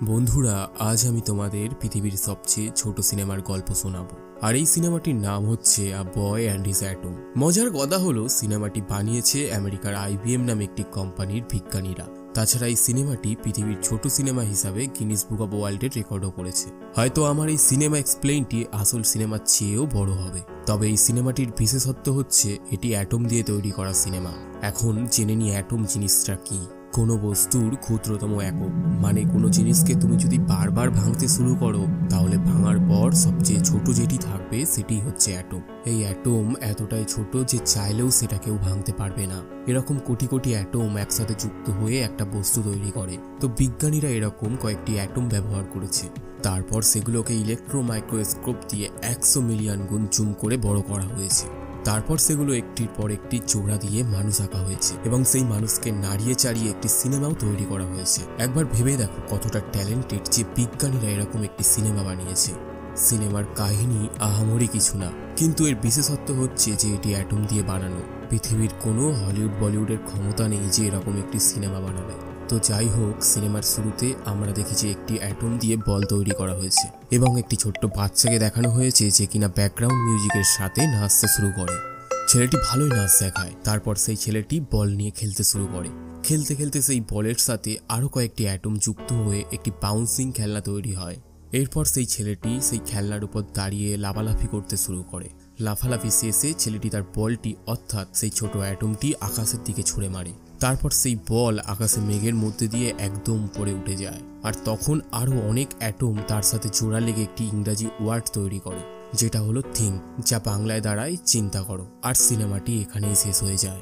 বন্ধুরা, আজ আমি তোমাদের পৃথিবীর সবচেয়ে ছোট সিনেমার গল্প শোনাবো। আর এই সিনেমাটির নাম হচ্ছে আ বয় অ্যান্ড হিজ অ্যাটম। মজার কথা হলো, সিনেমাটি বানিয়েছে আমেরিকার IBM নামে একটি কোম্পানির বিজ্ঞানীরা। তাছাড়া এই সিনেমাটি পৃথিবীর ছোট সিনেমা হিসাবে গিনিস বুক অব ওয়ার্ল্ডের রেকর্ডও করেছে। হয়তো আমার এই সিনেমা এক্সপ্লেইনটি আসল সিনেমার চেয়েও বড় হবে। তবে এই সিনেমাটির বিশেষত্ব হচ্ছে এটি অ্যাটম দিয়ে তৈরি করা সিনেমা। এখন জেনে নিই অ্যাটম জিনিসটা কি। কোনো বস্তুর ক্ষুদ্রতম একক, মানে কোনো জিনিসকে তুমি যদি বারবার ভাঙতে শুরু করো তাহলে ভাঙার পর সবচেয়ে ছোট যেটি থাকবে সেটি হচ্ছে অ্যাটম। এই অ্যাটম এতটাই ছোট যে চাইলেও সেটা কেউ ভাঙতে পারবে না। এরকম কোটি কোটি অ্যাটম একসাথে যুক্ত হয়ে একটা বস্তু তৈরি করে। তো বিজ্ঞানীরা এরকম কয়েকটি অ্যাটম ব্যবহার করেছে। তারপর সেগুলোকে ইলেকট্রো মাইক্রোস্কোপ দিয়ে 100 মিলিয়ন গুণ জুম করে বড় করা হয়েছে। তারপর সেগুলো একটির পর একটি জোড়া দিয়ে মানুষ আঁকা হয়েছে এবং সেই মানুষকে নাড়িয়ে চাড়িয়ে একটি সিনেমাও তৈরি করা হয়েছে। একবার ভেবে দেখো কতটা ট্যালেন্টেড যে বিজ্ঞানীরা এরকম একটি সিনেমা বানিয়েছে। সিনেমার কাহিনী আহামরি কিছু না, কিন্তু এর বিশেষত্ব হচ্ছে যে এটি অ্যাটম দিয়ে বানানো। পৃথিবীর কোনো হলিউড বলিউডের ক্ষমতা নেই যে এরকম একটি সিনেমা বানাবে। তো যাই হোক, সিনেমার শুরুতে আমরা দেখি যে একটি অ্যাটম দিয়ে বল তৈরি করা হয়েছে এবং একটি ছোট্ট বাচ্চাকে দেখানো হয়েছে যে কিনা ব্যাকগ্রাউন্ড মিউজিকের সাথে নাচতে শুরু করে। ছেলেটি ভালোই নাচ দেখায়। তারপর সেই ছেলেটি বল নিয়ে খেলতে শুরু করে। খেলতে খেলতে সেই বলের সাথে আরো কয়েকটি অ্যাটম যুক্ত হয়ে একটি বাউন্সিং খেলনা তৈরি হয়। এরপর সেই ছেলেটি সেই খেলনার উপর দাঁড়িয়ে লাফালাফি করতে শুরু করে। লাফালাফি শেষে ছেলেটি তার বলটি, অর্থাৎ সেই ছোট অ্যাটমটি, আকাশের দিকে ছুঁড়ে মারে। তারপর সেই বল আকাশে মেঘের মধ্যে দিয়ে একদম উপরে উঠে যায়। আর তখন আরো অনেক অ্যাটম তার সাথে জোড়া লেগে একটি ইংরাজি ওয়ার্ড তৈরি করে, যেটা হলো থিঙ্ক, যা বাংলায় দাঁড়ায় চিন্তা করো। আর সিনেমাটি এখানেই শেষ হয়ে যায়।